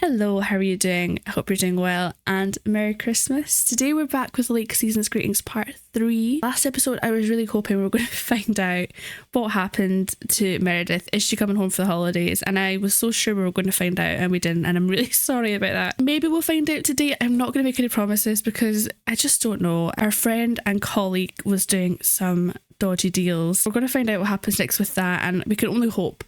Hello, how are you doing? I hope you're doing well and Merry Christmas. Today we're back with Lake Season's Greetings Part 3. Last episode I was really hoping we were going to find out what happened to Meredith. Is she coming home for the holidays? And I was so sure we were going to find out and we didn't, and I'm really sorry about that. Maybe we'll find out today. I'm not going to make any promises because I just don't know. Our friend and colleague was doing some dodgy deals. We're going to find out what happens next with that, and we can only hope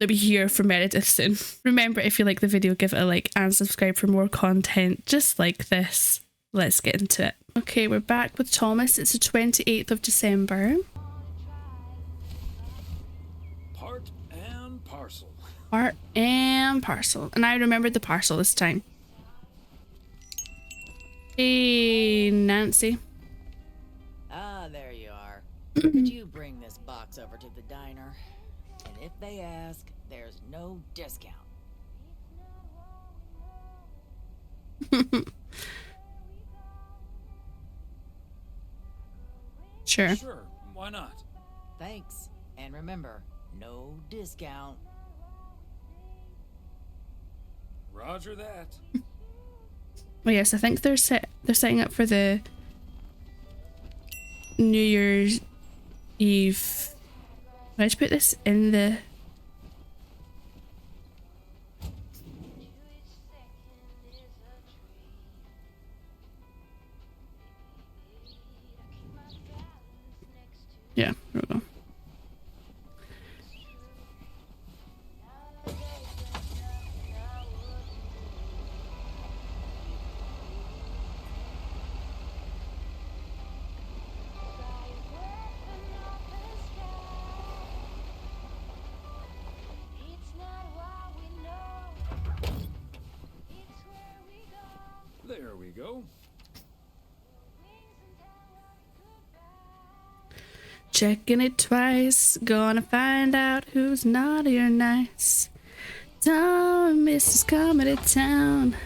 that we hear from Meredith soon. Remember, if you like the video, give it a like and subscribe for more content just like this. Let's get into it. Okay, we're back with Thomas. It's the 28th of December. Part and parcel. Part and parcel. And I remembered the parcel this time. Hey, Nancy. Ah, there you are. Could you bring this box over to the diner? And if they ask, there's no discount. Sure. Sure, why not? Thanks. And remember, no discount. Roger that. Oh yes, I think they're setting up for the New Year's Eve. Let's put this in the... Yeah, there we go. There we go. Checking it twice, gonna find out who's naughty or nice. Thomas is coming to town.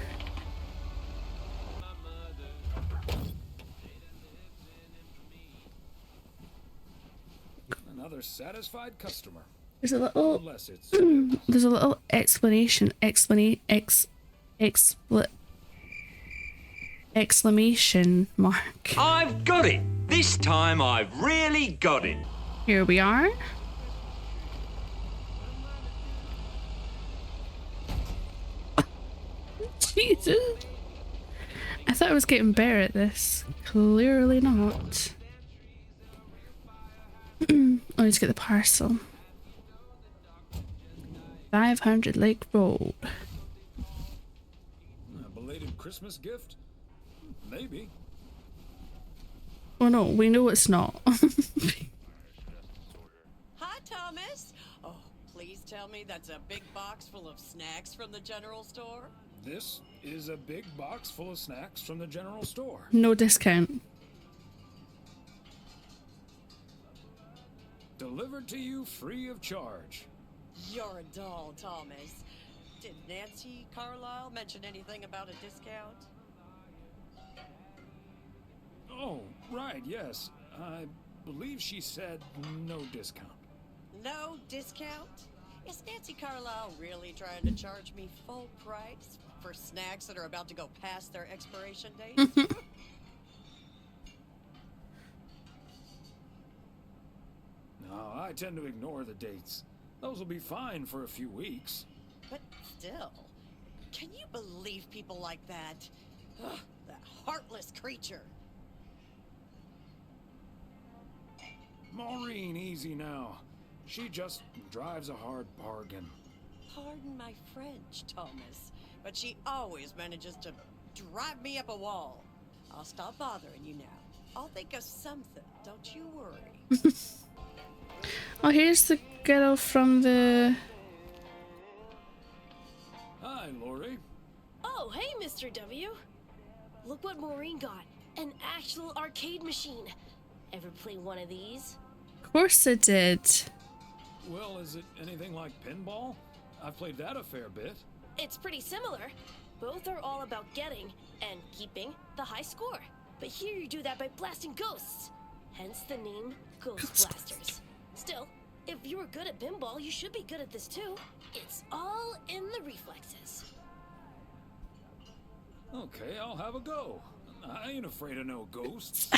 Another satisfied customer. There's a little, Unless it's there's a little exclamation mark. I've got it! This time I've really got it! Here we are. Jesus. I thought I was getting better at this. Clearly not. I need to get the parcel. 500 Lake Road. a belated Christmas gift? Maybe. Oh no, we know it's not. Hi, Thomas. Oh, please tell me that's a big box full of snacks from the general store. This is a big box full of snacks from the general store. No discount. Delivered to you free of charge. You're a doll, Thomas. Did Nancy Carlisle mention anything about a discount? Oh, right, yes. I believe she said no discount. No discount? Is Nancy Carlisle really trying to charge me full price for snacks that are about to go past their expiration date? No, I tend to ignore the dates. Those will be fine for a few weeks. But still, can you believe people like that? Ugh, that heartless creature. Maureen, easy now. She just drives a hard bargain. Pardon my French, Thomas, but she always manages to drive me up a wall. I'll stop bothering you now. I'll think of something, don't you worry. Oh, here's the girl from the... Hi, Lori. Oh, hey, Mr. W. Look what Maureen got. An actual arcade machine. Ever play one of these? Of course I did. Well, is it anything like pinball? I've played that a fair bit. It's pretty similar. Both are all about getting and keeping the high score. But here you do that by blasting ghosts. Hence the name Ghost Blasters. Still, if you were good at pinball, you should be good at this too. It's all in the reflexes. Okay, I'll have a go. I ain't afraid of no ghosts.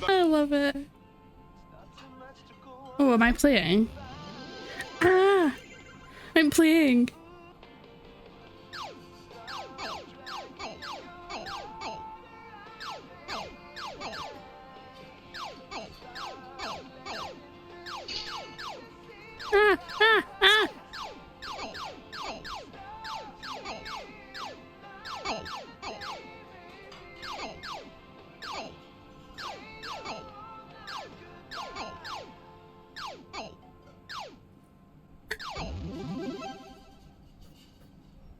I love it. Oh, am I playing? Ah! I'm playing. Ah! Ah! Ah!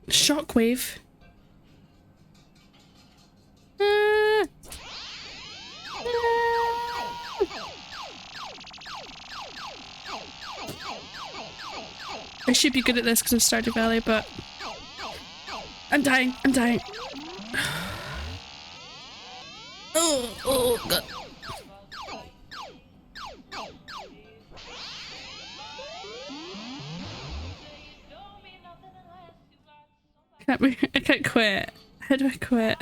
Shockwave. Ah. I should be good at this because I'm Stardew Valley, but I'm dying. I'm dying. Oh god. I can't quit. How do I quit?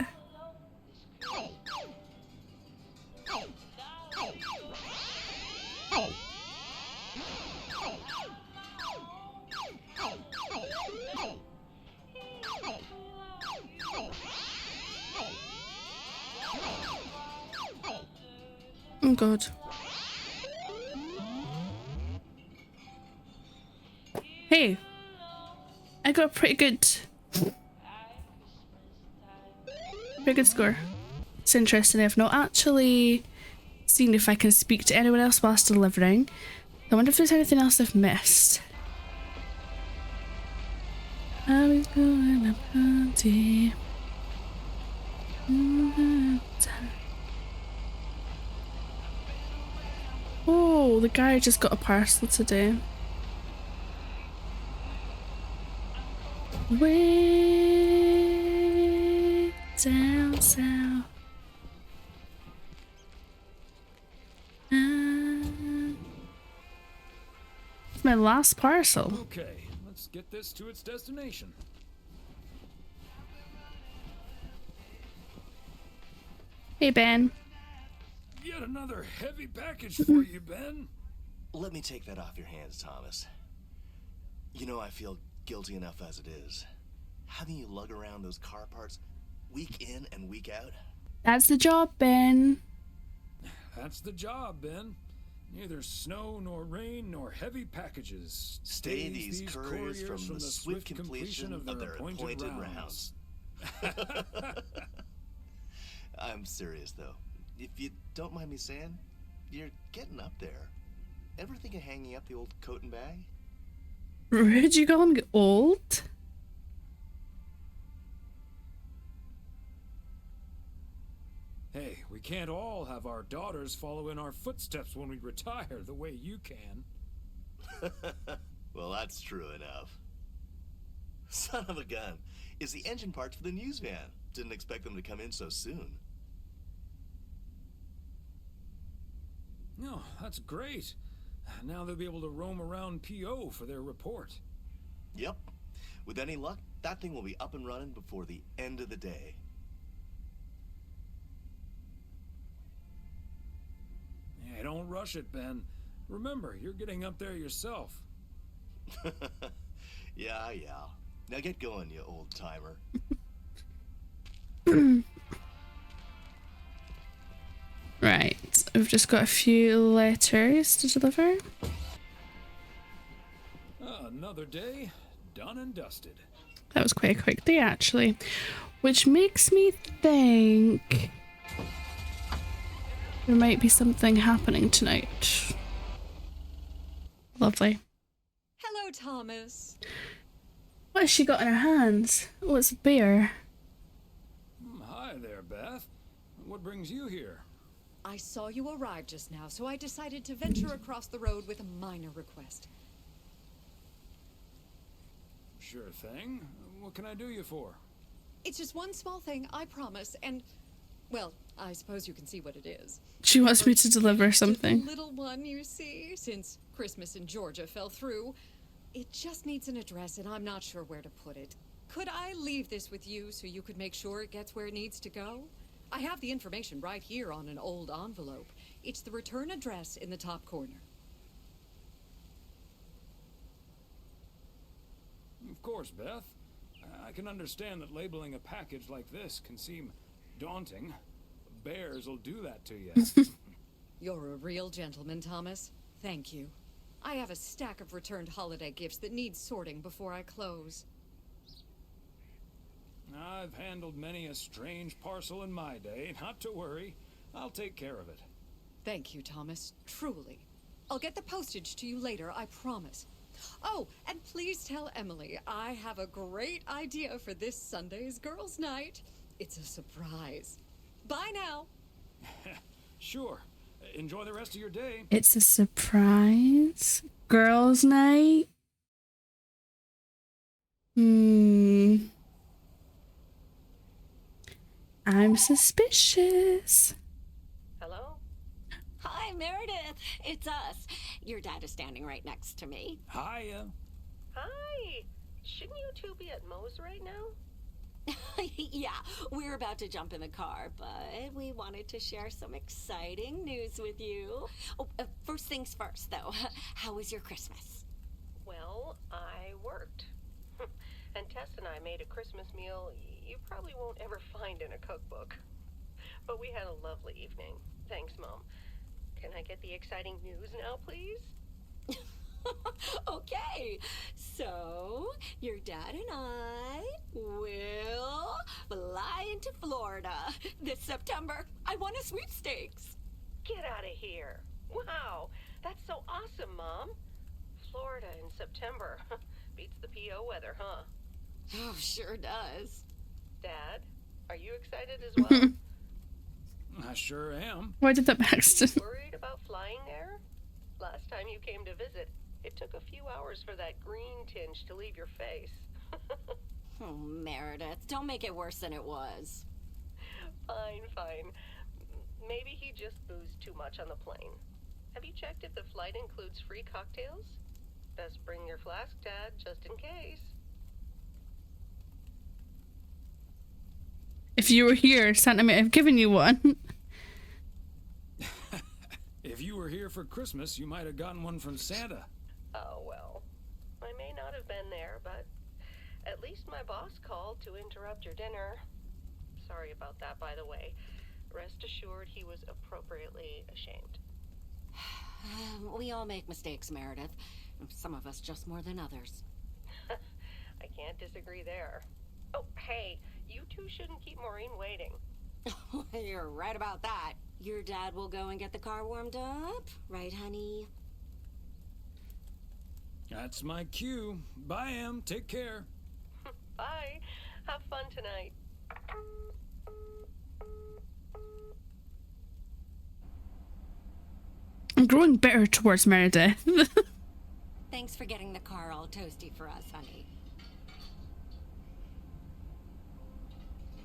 Oh god. Hey, I got a pretty good score. It's interesting. I've not actually seen if I can speak to anyone else whilst delivering. I wonder if there's anything else I've missed. I was going a party. Oh, the guy just got a parcel today. Way down south. It's my last parcel. Okay, let's get this to its destination. Hey, Ben. Yet another heavy package for you, Ben. Let me take that off your hands, Thomas. You know I feel guilty enough as it is. Having you lug around those car parts week in and week out. That's the job, Ben. That's the job, Ben. Neither snow nor rain nor heavy packages. Stay these couriers from the swift completion of their appointed rounds. I'm serious, though. If you don't mind me saying, you're getting up there. Ever think of hanging up the old coat and bag? Did you call him old? Hey, we can't all have our daughters follow in our footsteps when we retire the way you can. Well, that's true enough. Son of a gun. Is the engine parts for the news van. Didn't expect them to come in so soon. Oh, that's great. Now they'll be able to roam around PO for their report. Yep. With any luck, that thing will be up and running before the end of the day. Hey, don't rush it, Ben. Remember, you're getting up there yourself. Yeah. Now get going, you old timer. Right, we've just got a few letters to deliver. Another day, done and dusted. That was quite a quick day, actually. Which makes me think there might be something happening tonight. Lovely. Hello, Thomas. What has she got in her hands? Oh, it's a bear. Hi there, Beth. What brings you here? I saw you arrive just now, so I decided to venture across the road with a minor request. Sure thing. What can I do you for? It's just one small thing, I promise, and, well, I suppose you can see what it is. She wants me to deliver Just a something. little one, you see, since Christmas in Georgia fell through. It just needs an address, and I'm not sure where to put it. Could I leave this with you so you could make sure it gets where it needs to go? I have the information right here on an old envelope. It's the return address in the top corner. Of course, Beth. I can understand that labeling a package like this can seem daunting. Bears will do that to you. You're a real gentleman, Thomas. Thank you. I have a stack of returned holiday gifts that need sorting before I close. I've handled many a strange parcel in my day. Not to worry. I'll take care of it. Thank you, Thomas. Truly. I'll get the postage to you later, I promise. Oh, and please tell Emily I have a great idea for this Sunday's girls' night. It's a surprise. Bye now. Sure. Enjoy the rest of your day. It's a surprise. Girls' night. I'm suspicious. Hello? Hi, Meredith. It's us. Your dad is standing right next to me. Hiya. Hi. Shouldn't you two be at Moe's right now? Yeah, we're about to jump in the car, but we wanted to share some exciting news with you. Oh, first things first, though. How was your Christmas? Well, I worked. And Tess and I made a Christmas meal you probably won't ever find in a cookbook. But we had a lovely evening. Thanks, Mom. Can I get the exciting news now, please? Okay, so your dad and I will fly into Florida this September. I won a sweepstakes. Get out of here. Wow, that's so awesome, Mom. Florida in September. Beats the PO weather, huh? Oh, sure does. Dad, are you excited as well? I sure am. Why did that by accident? Worried about flying there? Last time you came to visit, it took a few hours for that green tinge to leave your face. Oh, Meredith, don't make it worse than it was. Fine. Maybe he just boozed too much on the plane. Have you checked if the flight includes free cocktails? Best bring your flask, Dad, just in case. If you were here, Santa might have given you one. If you were here for Christmas, you might have gotten one from Santa. Oh, well. I may not have been there, but at least my boss called to interrupt your dinner. Sorry about that, by the way. Rest assured he was appropriately ashamed. We all make mistakes, Meredith. Some of us just more than others. I can't disagree there. Oh, hey, you two shouldn't keep Maureen waiting. You're right about that. Your dad will go and get the car warmed up, right, honey? That's my cue. Bye, Em. Take care. Bye. Have fun tonight. I'm growing bitter towards Meredith. Thanks for getting the car all toasty for us, honey.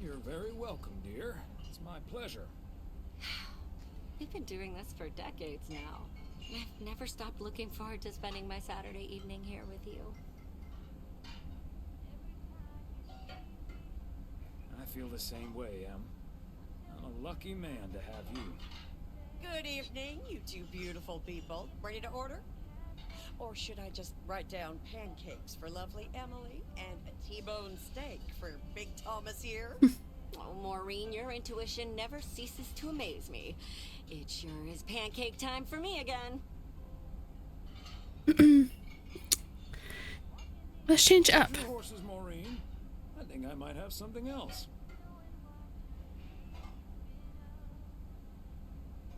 You're very welcome, dear. It's my pleasure. We've been doing this for decades now. I've never stopped looking forward to spending my Saturday evening here with you. I feel the same way, Em. I'm a lucky man to have you. Good evening, you two beautiful people. Ready to order? Or should I just write down pancakes for lovely Emily and a T-bone steak for Big Thomas here? Oh, Maureen, your intuition never ceases to amaze me. It sure is pancake time for me again. Let's change it up. Your horses, Maureen. I think I might have something else.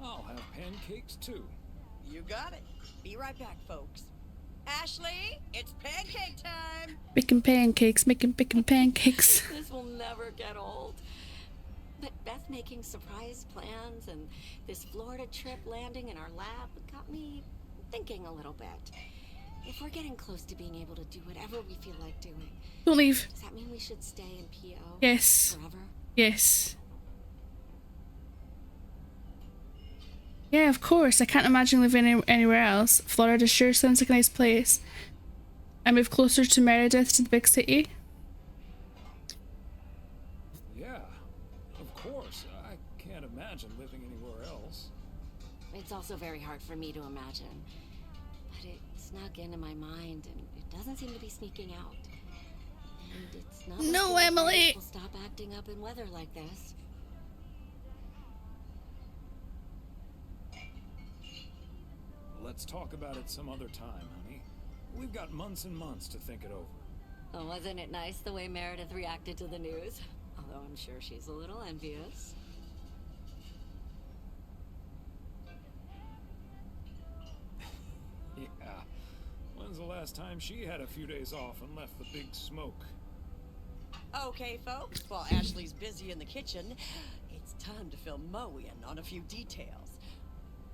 I'll have pancakes too. You got it. Be right back, folks. Ashley, it's pancake time! Making pancakes, making pancakes. This will never get old. But Beth making surprise plans and this Florida trip landing in our lap got me thinking a little bit. If we're getting close to being able to do whatever we feel like doing, Don't leave. does that mean we should stay in PO? Yes. Forever? Yes. Yeah, of course. I can't imagine living anywhere else. Florida sure sounds like a nice place. I move closer to Meredith, to the big city. Yeah, of course. I can't imagine living anywhere else. It's also very hard for me to imagine. But it snuck into my mind, and it doesn't seem to be sneaking out. And it's not No, like Emily. will stop acting up in weather like this. Let's talk about it some other time, honey. We've got months and months to think it over. Oh, wasn't it nice the way Meredith reacted to the news? Although I'm sure she's a little envious. Yeah. When's the last time she had a few days off and left the big smoke? Okay, folks, while Ashley's busy in the kitchen, it's time to fill Moe in on a few details.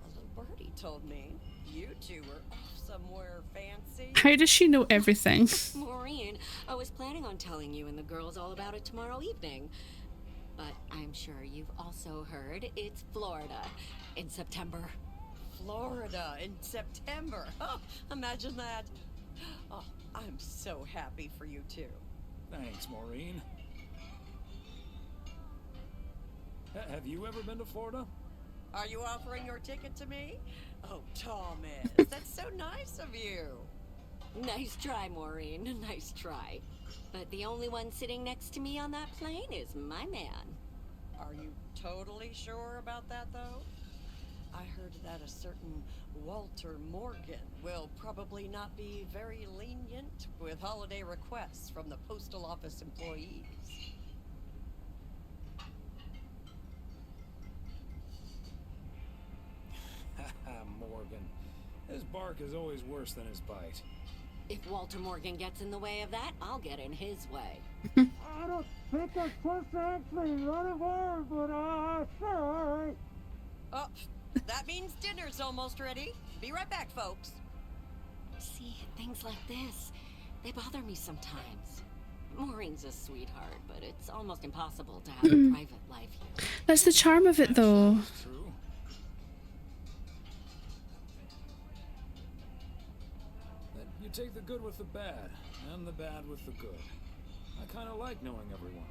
A little birdie told me you two were off somewhere fancy. How does she know everything? Maureen, I was planning on telling you and the girls all about it tomorrow evening. But I'm sure you've also heard it's Florida in September. Florida in September. Oh, imagine that. Oh, I'm so happy for you two. Thanks, Maureen. Have you ever been to Florida? Are you offering your ticket to me? Oh, Thomas, that's so nice of you. Nice try, Maureen. Nice try. But the only one sitting next to me on that plane is my man. Are you totally sure about that, though? I heard that a certain Walter Morgan will probably not be very lenient with holiday requests from the postal office employees. Morgan. His bark is always worse than his bite. If Walter Morgan gets in the way of that, I'll get in his way. I don't think I'm supposed to actually run hard, but sorry. Oh, that means dinner's almost ready. Be right back, folks. See, things like this, they bother me sometimes. Maureen's a sweetheart, but it's almost impossible to have a private life here. That's the charm of it, though. True. You take the good with the bad, and the bad with the good. I kind of like knowing everyone.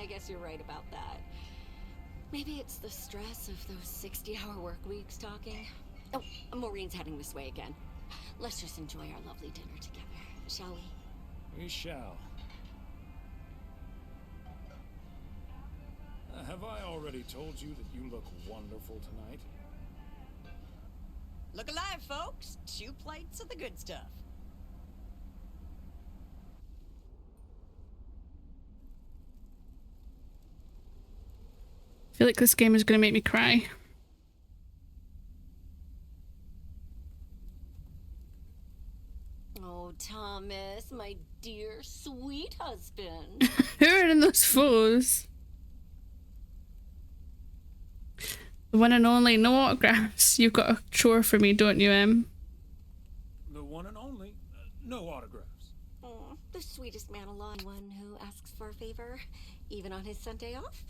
I guess you're right about that. Maybe it's the stress of those 60-hour work weeks talking. Oh, Maureen's heading this way again. Let's just enjoy our lovely dinner together, shall we? We shall. Have I already told you that you look wonderful tonight? Look alive, folks. 2 plates of the good stuff. I feel like this game is going to make me cry. Oh, Thomas, my dear, sweet husband. Who are in those photos? The one and only, no autographs. You've got a chore for me, don't you, Em? The one and only. No autographs. Oh, the sweetest man alive. One who asks for a favor, even on his Sunday off.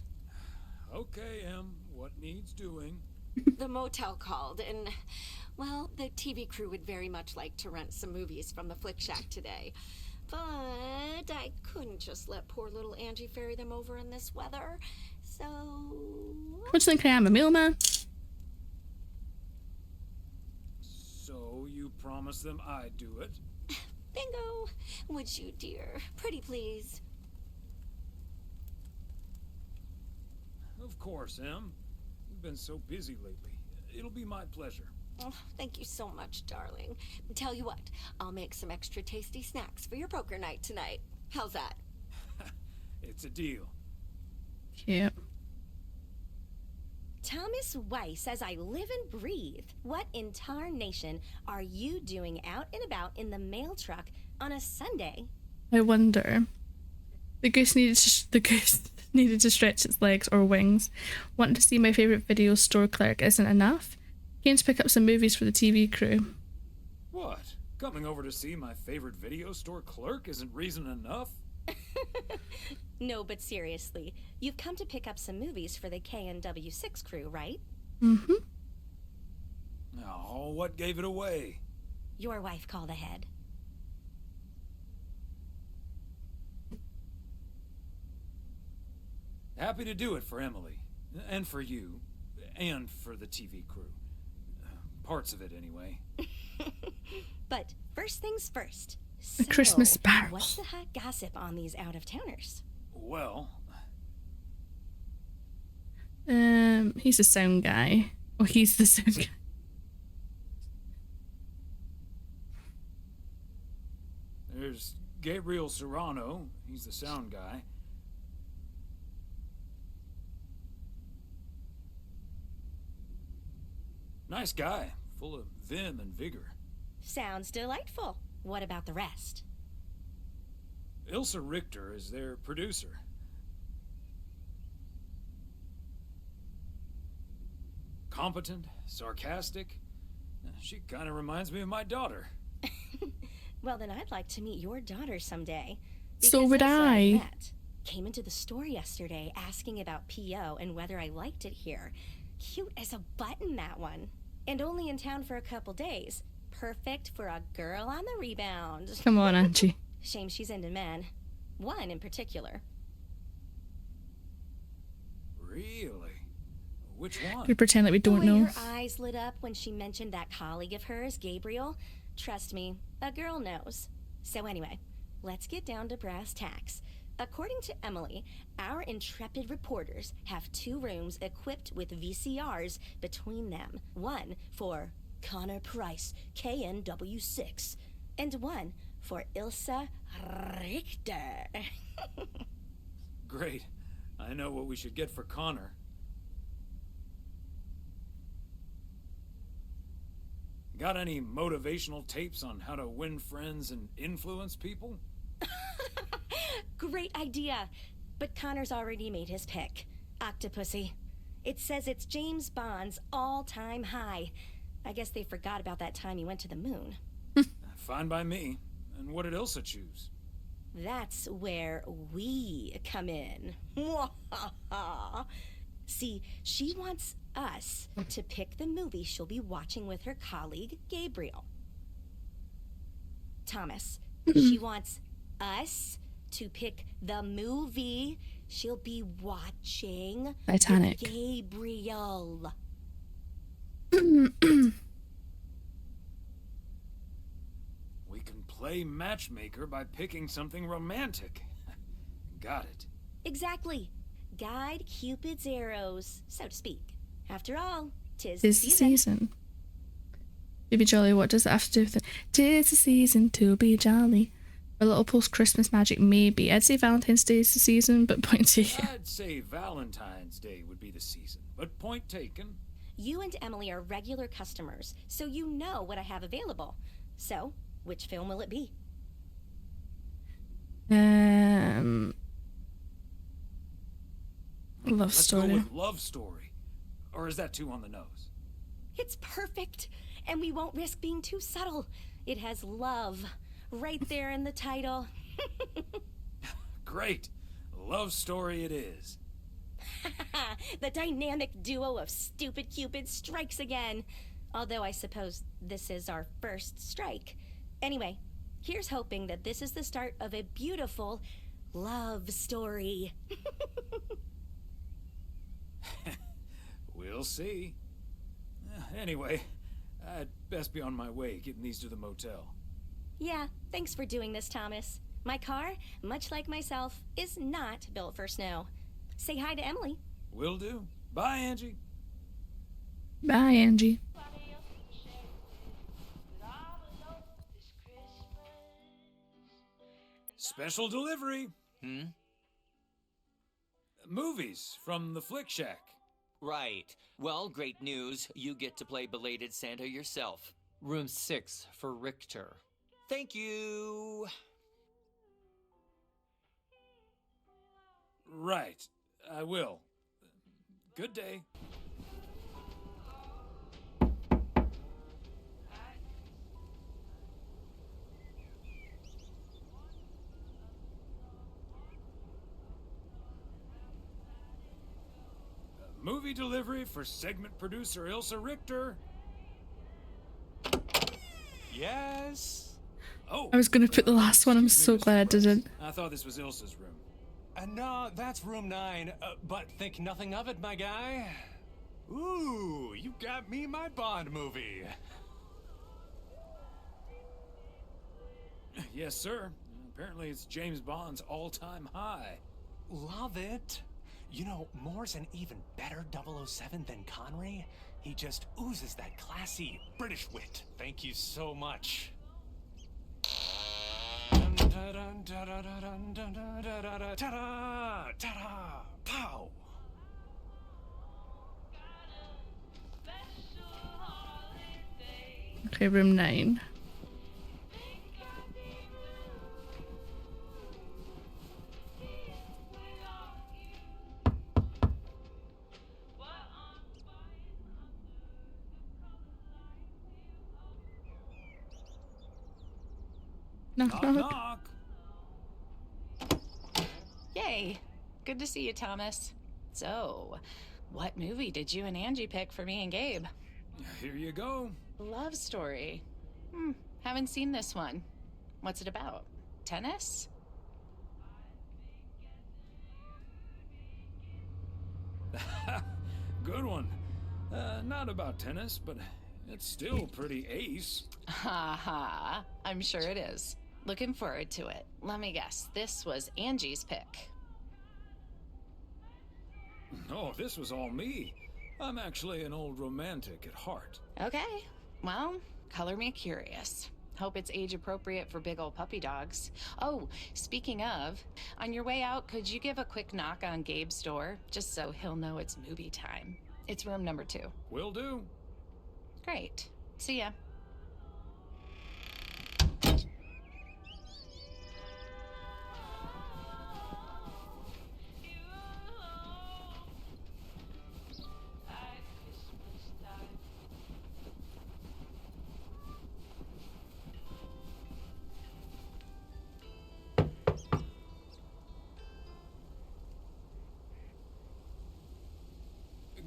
Okay, Em. What needs doing? The motel called, and, well, the TV crew would very much like to rent some movies from the Flick Shack today. But I couldn't just let poor little Angie ferry them over in this weather, so... What do you think I am, a mailman? So you promised them I'd do it? Bingo! Would you, dear? Pretty please. Of course, Em. You've been so busy lately. It'll be my pleasure. Oh, thank you so much, darling. Tell you what, I'll make some extra tasty snacks for your poker night tonight. How's that? It's a deal. Yep. Thomas Weiss says I live and breathe. What in tarnation are you doing out and about in the mail truck on a Sunday? I wonder. The goose needed to stretch its legs or wings. Wanting to see my favourite video store clerk isn't enough. Came to pick up some movies for the TV crew. What? Coming over to see my favorite video store clerk isn't reason enough? No, but seriously, you've come to pick up some movies for the KNW6 crew, right? Mm-hmm. Oh, what gave it away? Your wife called ahead. Happy to do it for Emily. And for you. And for the TV crew. Parts of it, anyway. But first things first. A Christmas So, barrel. what's the hot gossip on these out-of-towners? Well, He's the sound guy. Oh, he's the sound guy. there's Gabriel Serrano. He's the sound guy. Nice guy. Full of vim and vigor. Sounds delightful. What about the rest? Ilsa Richter is their producer. Competent, sarcastic. She kind of reminds me of my daughter. Well, then I'd like to meet your daughter someday. So Because would Elsa I. Met came into the store yesterday asking about PO and whether I liked it here. Cute as a button, that one. And only in town for a couple days. Perfect for a girl on the rebound. Come on, Angie. Shame she's into men. One in particular. Really? Which one? We pretend like we don't The way know. her eyes lit up when she mentioned that colleague of hers, Gabriel. Trust me, a girl knows. So anyway, let's get down to brass tacks. According to Emily, our intrepid reporters have 2 rooms equipped with VCRs between them. One for Connor Price, KNW6, and one for Ilsa Richter. Great. I know what we should get for Connor. Got any motivational tapes on how to win friends and influence people? Great idea. But Connor's already made his pick. Octopussy. It says it's James Bond's all-time high. I guess they forgot about that time he went to the moon. Fine by me. And what did Ilsa choose? That's where we come in. See, she wants us to pick the movie she'll be watching with her colleague, Gabriel. Thomas, she wants us to pick the movie she'll be watching Titanic. with Gabriel. We can play matchmaker by picking something romantic. Got it. Exactly. Guide Cupid's arrows, so to speak. After all, 'tis Tis the season. To be jolly, what does that have to do with it? 'Tis the season to be jolly. A little post-Christmas magic, maybe. I'd say Valentine's Day is the season, but point taken. I'd say Valentine's Day would be the season, but point taken. You and Emily are regular customers, so you know what I have available. So, which film will it be? Love Let's story. go with Love Story. Or is that too on the nose? It's perfect, and we won't risk being too subtle. It has love right there in the title. Great. Love Story it is. The dynamic duo of stupid Cupid strikes again. Although I suppose this is our first strike. Anyway, here's hoping that this is the start of a beautiful love story. We'll see. Anyway, I'd best be on my way, getting these to the motel. Yeah, thanks for doing this, Thomas. My car, much like myself, is not built for snow. Say hi to Emily. Will do. Bye, Angie. Bye, Angie. Special delivery. Movies from the Flick Shack. Right. Well, great news. You get to play belated Santa yourself. Room 6 for Richter. Thank you. Right. I will. Good day. Movie delivery for segment producer Ilsa Richter. Yes. Oh. I was going to put the last one. I'm so glad I didn't. I thought this was Ilsa's room. No, that's room 9, but think nothing of it, my guy. Ooh, you got me my Bond movie. Yes, sir. Apparently it's James Bond's all-time high. Love it. You know, Moore's an even better 007 than Connery. He just oozes that classy British wit. Thank you so much. Ta-da! Pow! Okay, room 9. Knock, Knock, knock. knock. Yay! Good to see you, Thomas. So, what movie did you and Angie pick for me and Gabe? Here you go. Love story. Haven't seen this one. What's it about? Tennis? Good one. Not about tennis, but it's still pretty ace. Ha ha. I'm sure it is. Looking forward to it. Let me guess. This was Angie's pick. No, this was all me. I'm actually an old romantic at heart. Okay. Well, color me curious. Hope it's age appropriate for big old puppy dogs. Oh, speaking of, on your way out, could you give a quick knock on Gabe's door, just so he'll know it's movie time? It's room number 2. Will do. Great. See ya.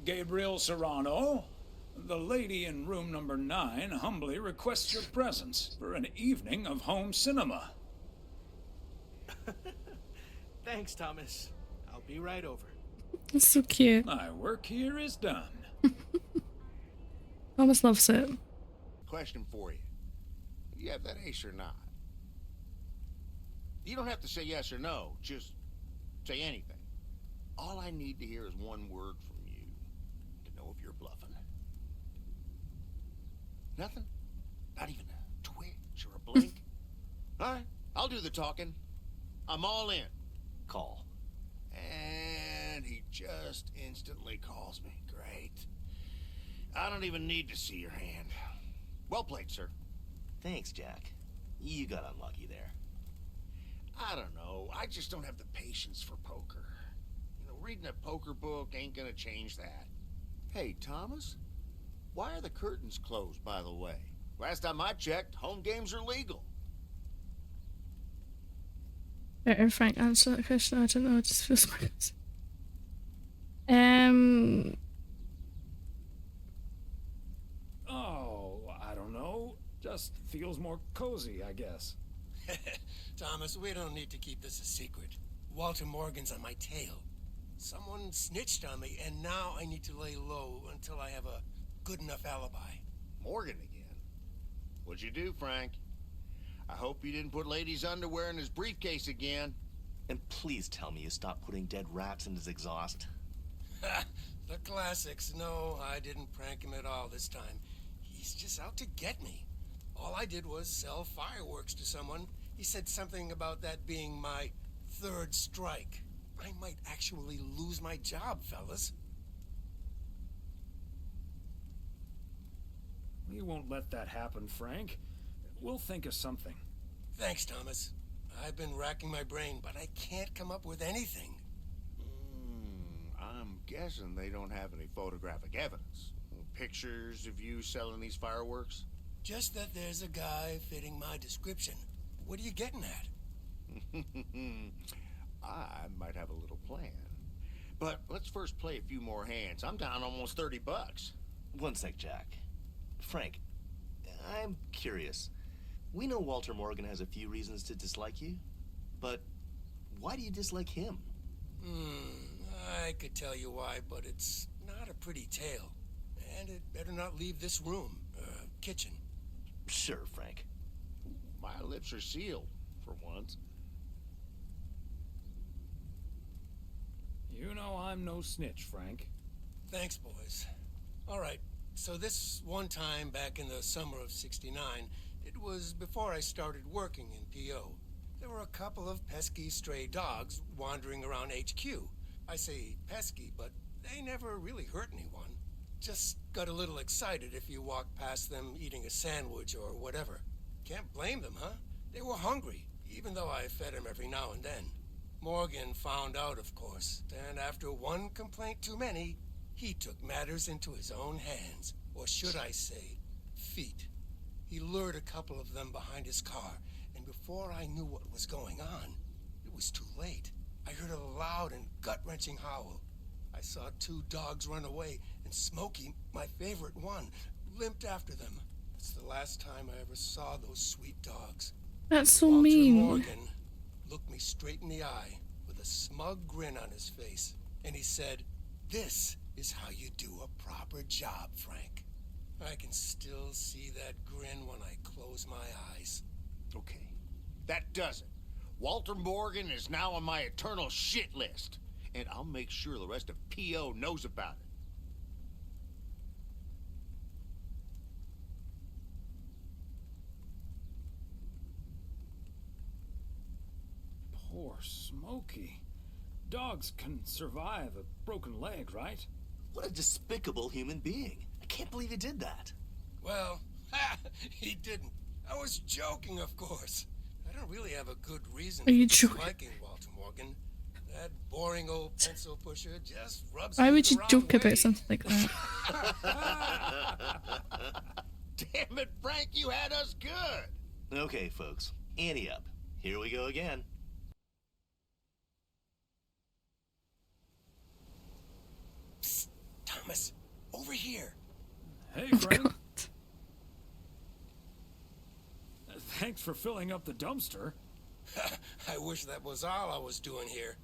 Gabriel Serrano, the lady in room number 9 humbly requests your presence for an evening of home cinema. Thanks, Thomas. I'll be right over. That's so cute. My work here is done. Thomas loves it. Question for you. You have that ace or not? You don't have to say yes or no. Just say anything. All I need to hear is one word from you to know if you're bluffing. Nothing? Not even a twitch or a blink? All right, I'll do the talking. I'm all in. Call. And he just instantly calls me. Great. I don't even need to see your hand. Well played, sir. Thanks, Jack. You got unlucky there. I don't know. I just don't have the patience for poker. You know, reading a poker book ain't gonna change that. Hey, Thomas? Why are the curtains closed, by the way? Last time I checked, home games are legal. Better Frank answer that question. I don't know. It just feels like Oh, I don't know. Just feels more cozy, I guess. Thomas, we don't need to keep this a secret. Walter Morgan's on my tail. Someone snitched on me, and now I need to lay low until I have a good enough alibi. Morgan again? What'd you do, Frank? I hope you didn't put ladies' underwear in his briefcase again. And please tell me you stopped putting dead rats in his exhaust. The classics. No, I didn't prank him at all this time. He's just out to get me. All I did was sell fireworks to someone. He said something about that being my third strike. I might actually lose my job, fellas. We won't let that happen, Frank. We'll think of something. Thanks, Thomas. I've been racking my brain, but I can't come up with anything. I'm guessing they don't have any photographic evidence. Pictures of you selling these fireworks? Just that there's a guy fitting my description. What are you getting at? I might have a little plan. But let's first play a few more hands. I'm down almost $30. One sec, Jack. Frank, I'm curious. We know Walter Morgan has a few reasons to dislike you, but why do you dislike him? I could tell you why, but it's not a pretty tale. And it better not leave this room, kitchen. Sure, Frank. My lips are sealed, for once. You know I'm no snitch, Frank. Thanks, boys. All right, so this one time back in the summer of '69, it was before I started working in PO. There were a couple of pesky stray dogs wandering around HQ. I say pesky, but they never really hurt anyone. Just got a little excited if you walked past them eating a sandwich or whatever. Can't blame them, huh? They were hungry, even though I fed them every now and then. Morgan found out, of course, and after one complaint too many, he took matters into his own hands, or should I say, feet. He lured a couple of them behind his car, and before I knew what was going on, it was too late. I heard a loud and gut-wrenching howl. I saw two dogs run away, and Smokey, my favorite one, limped after them. That's the last time I ever saw those sweet dogs. That's so Walter mean. Morgan looked me straight in the eye with a smug grin on his face, and he said, "This is how you do a proper job, Frank." I can still see that grin when I close my eyes. Okay, that does it. Walter Morgan is now on my eternal shit list, and I'll make sure the rest of PO knows about it. Poor Smokey. Dogs can survive a broken leg, right? What a despicable human being. I can't believe he did that. Well, he didn't. I was joking, of course. I don't really have a good reason Are you for joking? disliking Walter Morgan. That boring old pencil pusher just rubs Why me would the you wrong joke way. about something like that? Damn it, Frank, you had us good. Okay, folks. Ante up. Here we go again. Psst, Thomas, over here. Hey, Frank. Thanks for filling up the dumpster. I wish that was all I was doing here.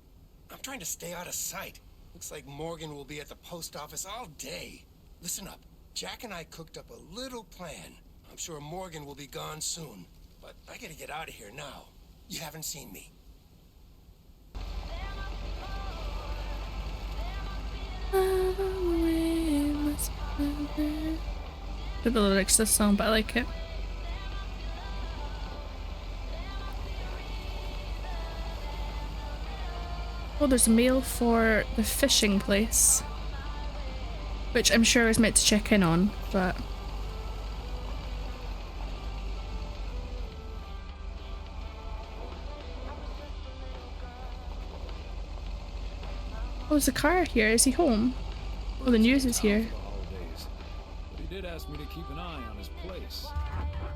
I'm trying to stay out of sight. Looks like Morgan will be at the post office all day. Listen up. Jack and I cooked up a little plan. I'm sure Morgan will be gone soon. But I gotta get out of here now. You haven't seen me. The lyrics to this song, but I like it. Oh, there's a mail for the fishing place, which I'm sure I was meant to check in on, but oh, there's a car here. Is he home? Oh, the news is here. But he did ask me to keep an eye on his place.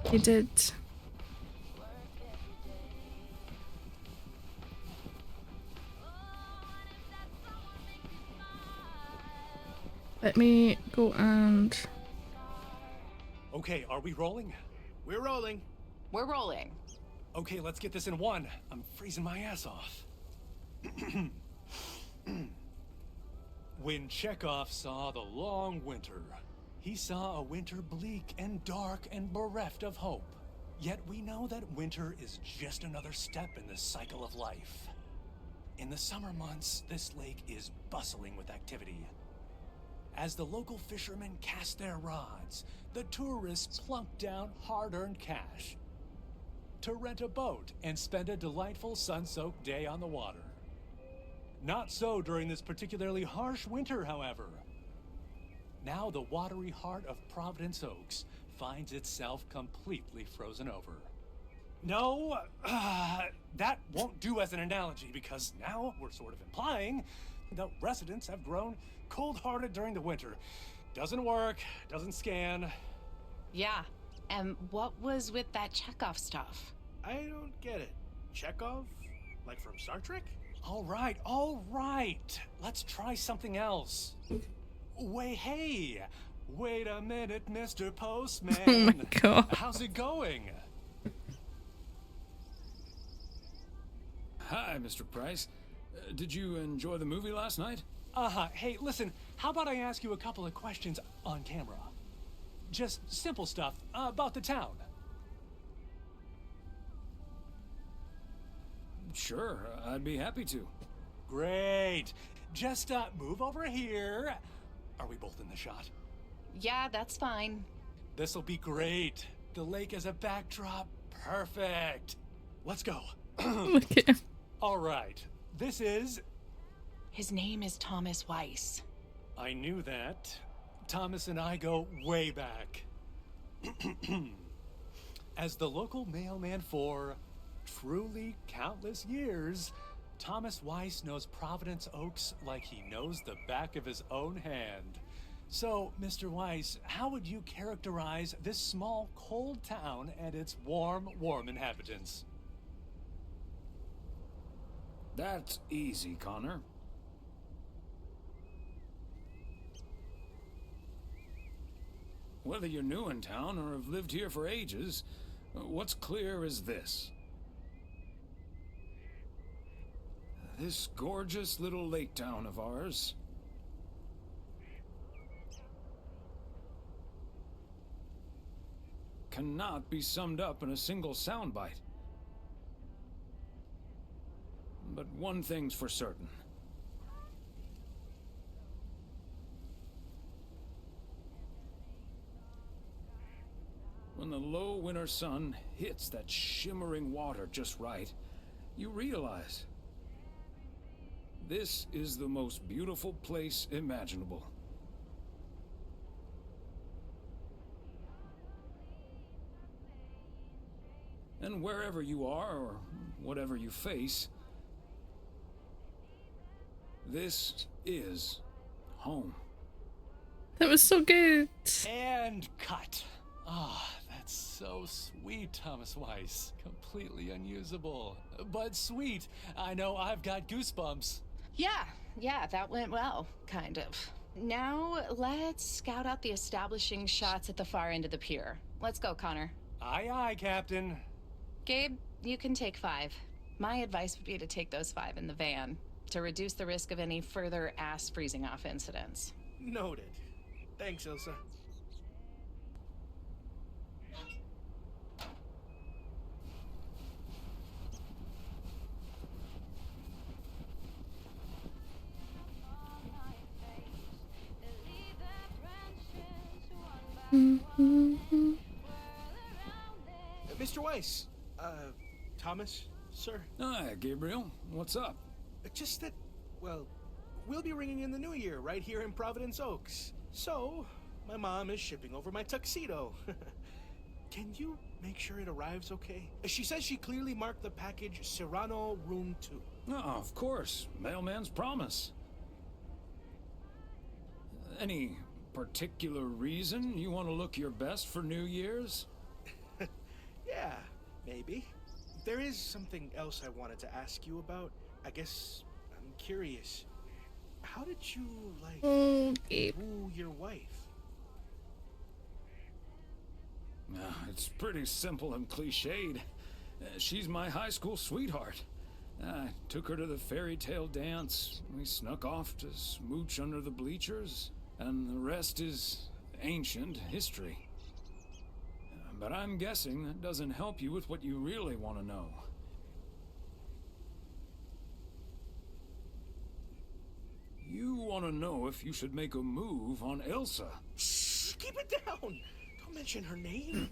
He did. Let me go and... Okay, are we rolling? We're rolling. We're rolling. Okay, let's get this in one. I'm freezing my ass off. When Chekhov saw the long winter, he saw a winter bleak and dark and bereft of hope. Yet we know that winter is just another step in the cycle of life. In the summer months, this lake is bustling with activity. As the local fishermen cast their rods, the tourists plunk down hard-earned cash to rent a boat and spend a delightful sun-soaked day on the water. Not so during this particularly harsh winter, however. Now the watery heart of Providence Oaks finds itself completely frozen over. No, that won't do as an analogy, because now we're sort of implying the residents have grown cold-hearted during the winter. Doesn't work, doesn't scan. Yeah, and what was with that Chekhov stuff? I don't get it. Chekhov? Like from Star Trek? All right. Let's try something else. Hey, wait a minute, Mr. Postman. Oh my god. How's it going? Hi, Mr. Price. Did you enjoy the movie last night? Hey, listen, how about I ask you a couple of questions on camera? Just simple stuff about the town. Sure, I'd be happy to. Great. Just move over here. Are we both in the shot? Yeah, that's fine. This'll be great. The lake as a backdrop. Perfect. Let's go. Okay. All right. This is... His name is Thomas Weiss. I knew that. Thomas and I go way back. As the local mailman for truly countless years, Thomas Weiss knows Providence Oaks like he knows the back of his own hand. So, Mr. Weiss, how would you characterize this small, cold town and its warm inhabitants? That's easy, Connor. Whether you're new in town or have lived here for ages, what's clear is this. This gorgeous little lake town of ours cannot be summed up in a single soundbite. But one thing's for certain. When the low winter sun hits that shimmering water just right, you realize this is the most beautiful place imaginable. And wherever you are, or whatever you face, this is home. That was so good. And cut. Ah, that's so sweet, Thomas Weiss. Completely unusable, but sweet. I know I've got goosebumps. Yeah, that went well, kind of. Now, let's scout out the establishing shots at the far end of the pier. Let's go, Connor. Aye, aye, Captain. Gabe, you can take 5. My advice would be to take those 5 in the van, to reduce the risk of any further ass freezing off incidents. Noted. Thanks, Ilsa. Mr. Weiss, Thomas, sir. Hi, Gabriel. What's up? Just that, well, we'll be ringing in the new year right here in Providence Oaks. So, my mom is shipping over my tuxedo. Can you make sure it arrives okay? She says she clearly marked the package Serrano Room 2. Oh, of course. Mailman's promise. Any particular reason you want to look your best for New Year's? Yeah, maybe. There is something else I wanted to ask you about. I guess I'm curious. How did you, like, woo your wife? It's pretty simple and cliched. She's my high school sweetheart. I took her to the fairy tale dance. We snuck off to smooch under the bleachers, and the rest is ancient history. But I'm guessing that doesn't help you with what you really want to know. You want to know if you should make a move on Elsa. Shh, keep it down. Don't mention her name.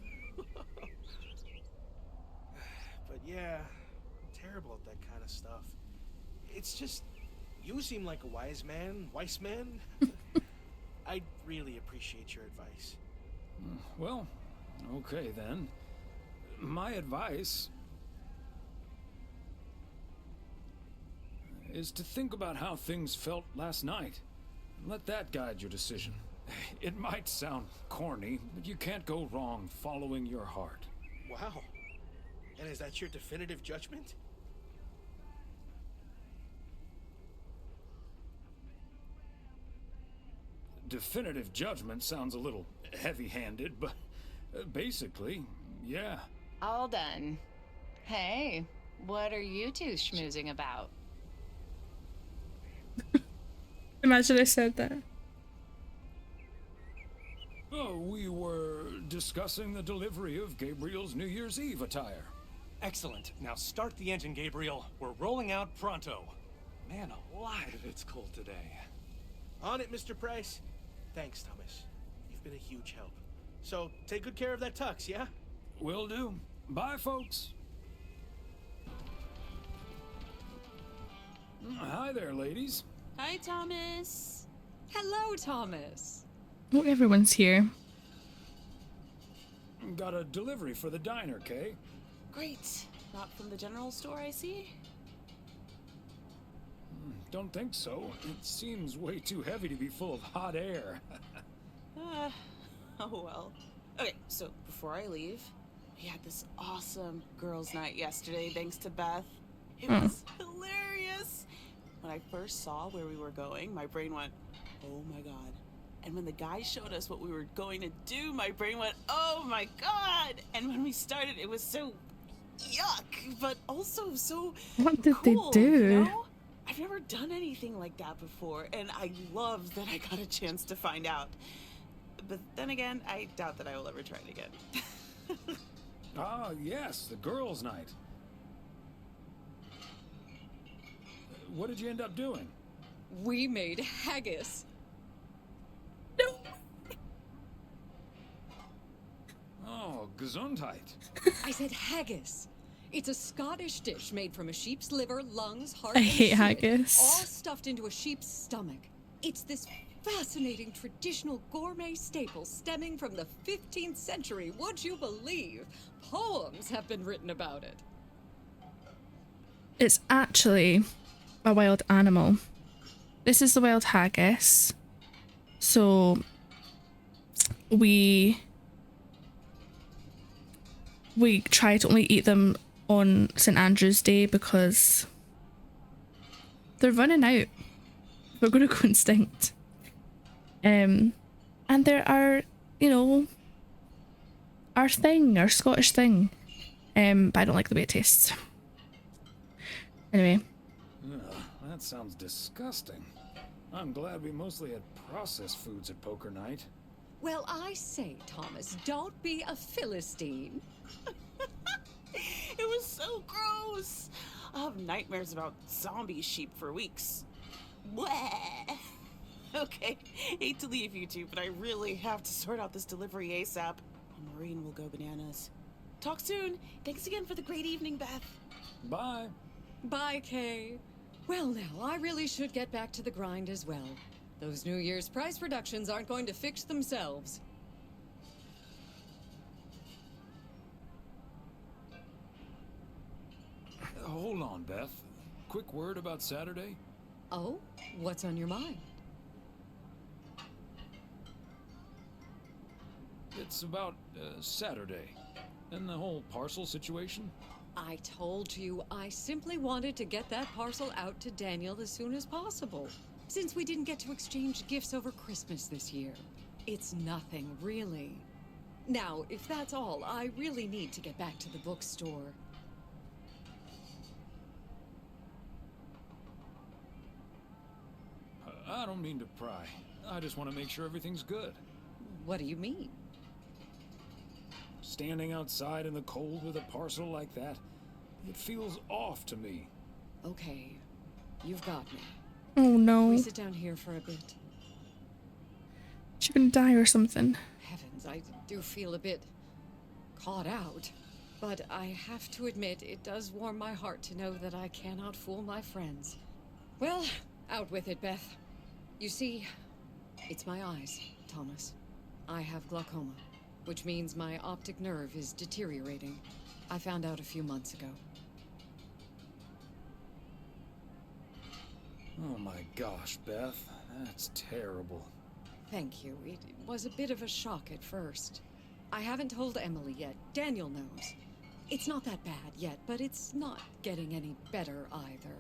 But yeah, I'm terrible at that kind of stuff. It's just, you seem like a wise man. I'd really appreciate your advice. Well, okay then. My advice is to think about how things felt last night. Let that guide your decision. It might sound corny, but you can't go wrong following your heart. Wow. And is that your definitive judgment? Definitive judgment sounds a little heavy-handed, but basically, yeah. All done. Hey, what are you two schmoozing about? Imagine I said that. Oh, we were discussing the delivery of Gabriel's New Year's Eve attire. Excellent. Now start the engine, Gabriel. We're rolling out pronto. Man alive, it's cold today. On it, Mr. Price. Thanks, Thomas. You've been a huge help. So, take good care of that tux, yeah? Will do. Bye, folks. Hi there, ladies. Hi, Thomas. Hello, Thomas. Oh, everyone's here. Got a delivery for the diner, Kay. Great. Not from the general store, I see? Don't think so. It seems way too heavy to be full of hot air. Oh well. Okay, so before I leave, we had this awesome girls' night yesterday thanks to Beth. It was hilarious. When I first saw where we were going, my brain went, oh my god. And when the guy showed us what we were going to do, my brain went, oh my god. And when we started, it was so yuck, but also so What did cool, they do? you know? I've never done anything like that before, and I loved that I got a chance to find out. But then again, I doubt that I will ever try it again. Ah, yes, the girls' night. What did you end up doing? We made haggis. Oh, Gesundheit. I said haggis. It's a Scottish dish made from a sheep's liver, lungs, heart, I and hate shin, haggis. all stuffed into a sheep's stomach. It's this fascinating traditional gourmet staple stemming from the 15th century. Would you believe? Poems have been written about it. It's actually a wild animal. This is the wild haggis. So we try to only eat them on St. Andrew's Day because they're running out. We're going to go extinct. And there are, you know, our Scottish thing. But I don't like the way it tastes. Anyway. Ugh, that sounds disgusting. I'm glad we mostly had processed foods at poker night. Well, I say, Thomas, don't be a Philistine. It was so gross. I'll have nightmares about zombie sheep for weeks. Bleh. Okay, hate to leave you two, but I really have to sort out this delivery ASAP. Maureen will go bananas. Talk soon. Thanks again for the great evening, Beth. Bye. Bye, Kay. Well, now, I really should get back to the grind as well. Those New Year's price reductions aren't going to fix themselves. Hold on, Beth. Quick word about Saturday. Oh? What's on your mind? It's about Saturday and the whole parcel situation. I told you I simply wanted to get that parcel out to Daniel as soon as possible, since we didn't get to exchange gifts over Christmas this year. It's nothing, really. Now, if that's all, I really need to get back to the bookstore. I don't mean to pry. I just want to make sure everything's good. What do you mean? Standing outside in the cold with a parcel like that, it feels off to me. Okay, you've got me. Oh no. We sit down here for a bit. She's gonna die or something. Heavens, I do feel a bit caught out. But I have to admit, it does warm my heart to know that I cannot fool my friends. Well, out with it, Beth. You see, it's my eyes, Thomas. I have glaucoma, which means my optic nerve is deteriorating. I found out a few months ago. Oh my gosh, Beth. That's terrible. Thank you. It was a bit of a shock at first. I haven't told Emily yet. Daniel knows. It's not that bad yet, but it's not getting any better either.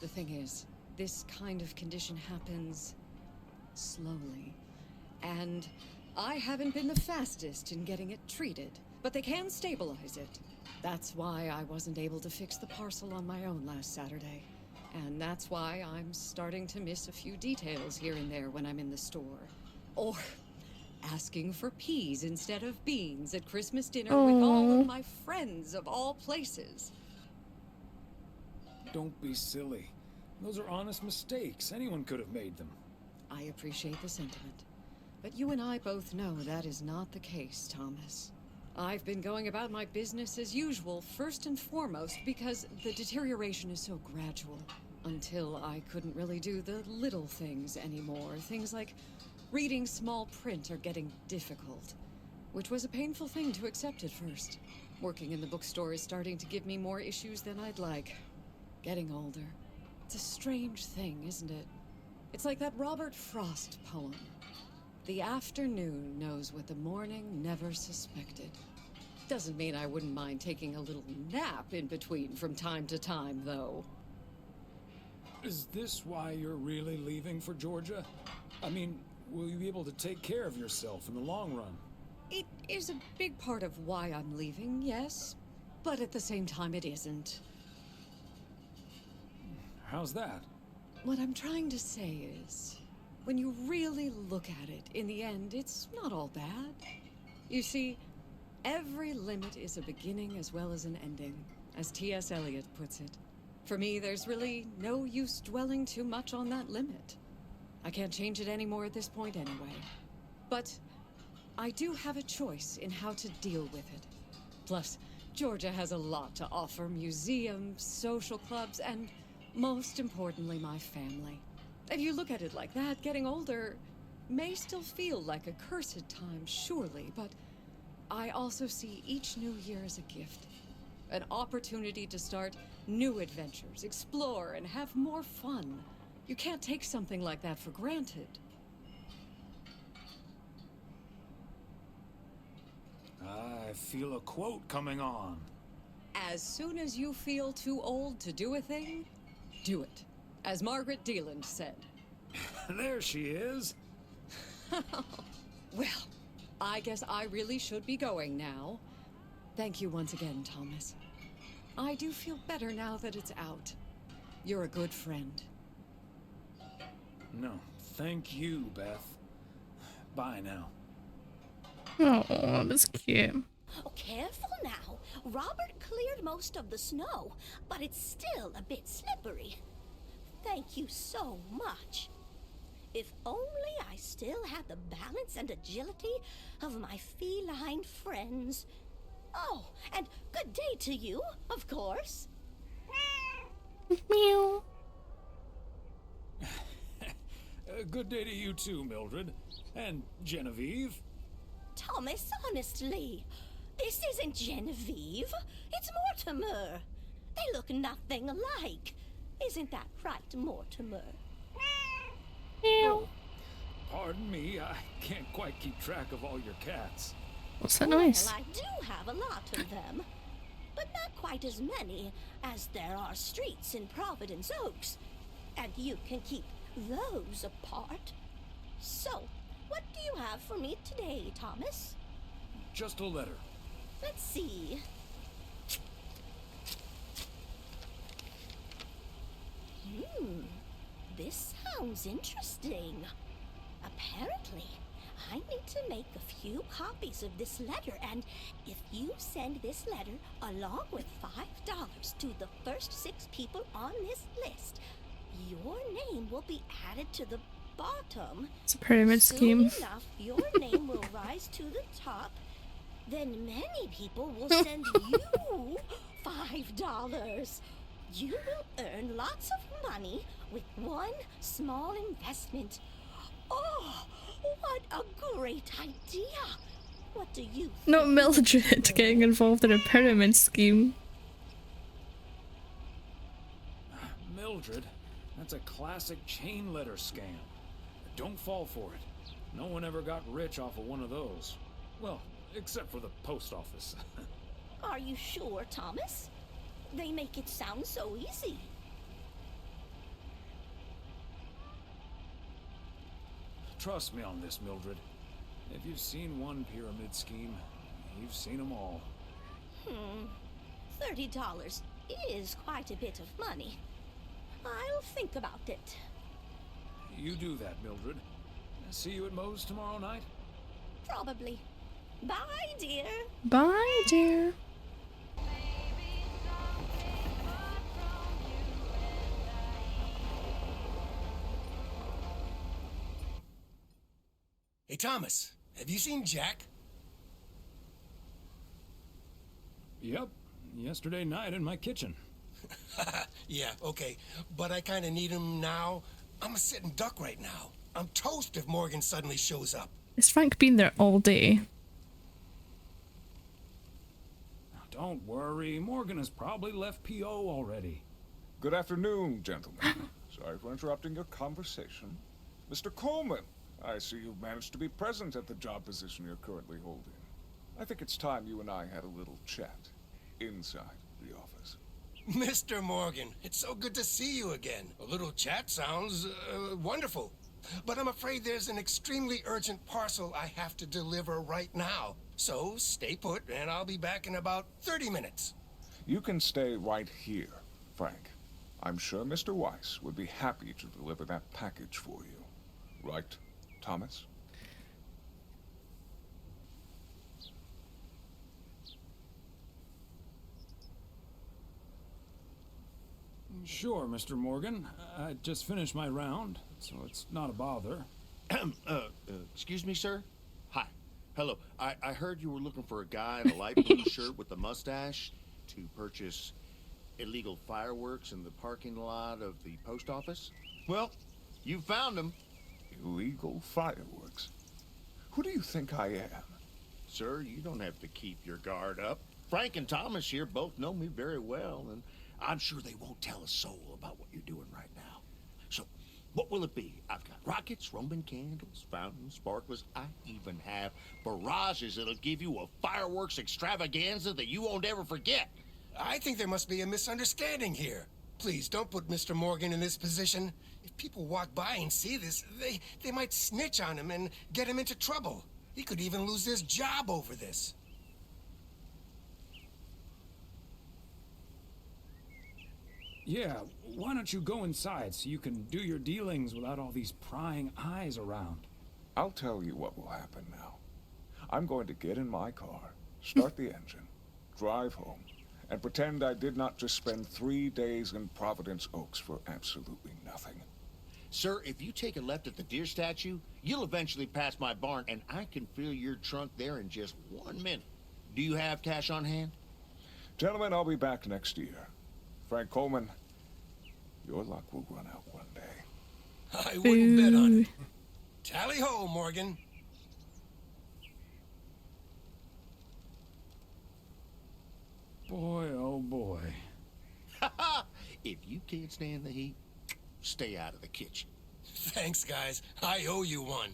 The thing is, this kind of condition happens slowly. And I haven't been the fastest in getting it treated, but they can stabilize it. That's why I wasn't able to fix the parcel on my own last Saturday. And that's why I'm starting to miss a few details here and there when I'm in the store. Or asking for peas instead of beans at Christmas dinner with all of my friends of all places. Don't be silly. Those are honest mistakes. Anyone could have made them. I appreciate the sentiment. But you and I both know that is not the case, Thomas. I've been going about my business as usual, first and foremost, because the deterioration is so gradual. Until I couldn't really do the little things anymore. Things like reading small print are getting difficult, which was a painful thing to accept at first. Working in the bookstore is starting to give me more issues than I'd like. Getting older. It's a strange thing, isn't it? It's like that Robert Frost poem. The afternoon knows what the morning never suspected. Doesn't mean I wouldn't mind taking a little nap in between from time to time, though. Is this why you're really leaving for Georgia? I mean, will you be able to take care of yourself in the long run? It is a big part of why I'm leaving, yes. But at the same time, it isn't. How's that? What I'm trying to say is, when you really look at it, in the end, it's not all bad. You see, every limit is a beginning as well as an ending, as T.S. Eliot puts it. For me, there's really no use dwelling too much on that limit. I can't change it anymore at this point anyway. But I do have a choice in how to deal with it. Plus, Georgia has a lot to offer: museums, social clubs, and most importantly, my family. If you look at it like that, getting older may still feel like a cursed time, surely, but I also see each new year as a gift. An opportunity to start new adventures, explore, and have more fun. You can't take something like that for granted. I feel a quote coming on. As soon as you feel too old to do a thing, do it. As Margaret Deland said. There she is. Well, I guess I really should be going now. Thank you once again, Thomas. I do feel better now that it's out. You're a good friend. No, thank you, Beth. Bye now. Oh, that was cute. Oh, careful now. Robert cleared most of the snow, but it's still a bit slippery. Thank you so much. If only I still had the balance and agility of my feline friends. Oh, and good day to you, of course. Meow. Good day to you too, Mildred. And Genevieve. Thomas, honestly, this isn't Genevieve. It's Mortimer. They look nothing alike. Isn't that right, Mortimer? Meow. Pardon me, I can't quite keep track of all your cats. What's that noise? Well, I do have a lot of them, but not quite as many as there are streets in Providence Oaks, and you can keep those apart. So, what do you have for me today, Thomas? Just a letter. Let's see. This sounds interesting. Apparently, I need to make a few copies of this letter, and if you send this letter along with $5 to the first 6 people on this list, your name will be added to the bottom. It's a pyramid scheme. Soon enough, your name will rise to the top. Then many people will send you $5. You will earn lots of money with one small investment. Oh, what a great idea! What do you think? Not Mildred getting involved in a pyramid scheme. Mildred, that's a classic chain letter scam. Don't fall for it. No one ever got rich off of one of those. Well, except for the post office. Are you sure, Thomas? They make it sound so easy. Trust me on this, Mildred. If you've seen one pyramid scheme, you've seen them all. $30 is quite a bit of money. I'll think about it. You do that, Mildred. See you at Moe's tomorrow night? Probably. Bye, dear. Bye, dear. Hey, Thomas, have you seen Jack? Yep. Yesterday night in my kitchen. Yeah, okay. But I kind of need him now. I'm a sitting duck right now. I'm toast if Morgan suddenly shows up. Has Frank been there all day? Don't worry. Morgan has probably left PO already. Good afternoon, gentlemen. Sorry for interrupting your conversation. Mr. Coleman, I see you've managed to be present at the job position you're currently holding. I think it's time you and I had a little chat inside the office. Mr. Morgan, it's so good to see you again. A little chat sounds wonderful. But I'm afraid there's an extremely urgent parcel I have to deliver right now. So stay put, and I'll be back in about 30 minutes. You can stay right here, Frank. I'm sure Mr. Weiss would be happy to deliver that package for you. Right, Thomas? Sure, Mr. Morgan. I just finished my round, so it's not a bother. Excuse me, sir? Hi. Hello. I heard you were looking for a guy in a light blue shirt with a mustache to purchase illegal fireworks in the parking lot of the post office? Well, you found him. Illegal fireworks? Who do you think I am? Sir, you don't have to keep your guard up. Frank and Thomas here both know me very well, and I'm sure they won't tell a soul about what you're doing right now. So, what will it be? I've got rockets, Roman candles, fountains, sparklers. I even have barrages that'll give you a fireworks extravaganza that you won't ever forget. I think there must be a misunderstanding here. Please, don't put Mr. Morgan in this position. If people walk by and see this, they might snitch on him and get him into trouble. He could even lose his job over this. Yeah, why don't you go inside so you can do your dealings without all these prying eyes around? I'll tell you what will happen now. I'm going to get in my car, start the engine, drive home, and pretend I did not just spend 3 days in Providence Oaks for absolutely nothing. Sir, if you take a left at the deer statue, you'll eventually pass my barn, and I can fill your trunk there in just 1 minute. Do you have cash on hand? Gentlemen, I'll be back next year. Frank Coleman, your luck will run out one day. I wouldn't bet on it. Tally ho, Morgan. Boy, oh boy. If you can't stand the heat, stay out of the kitchen. Thanks, guys. I owe you one.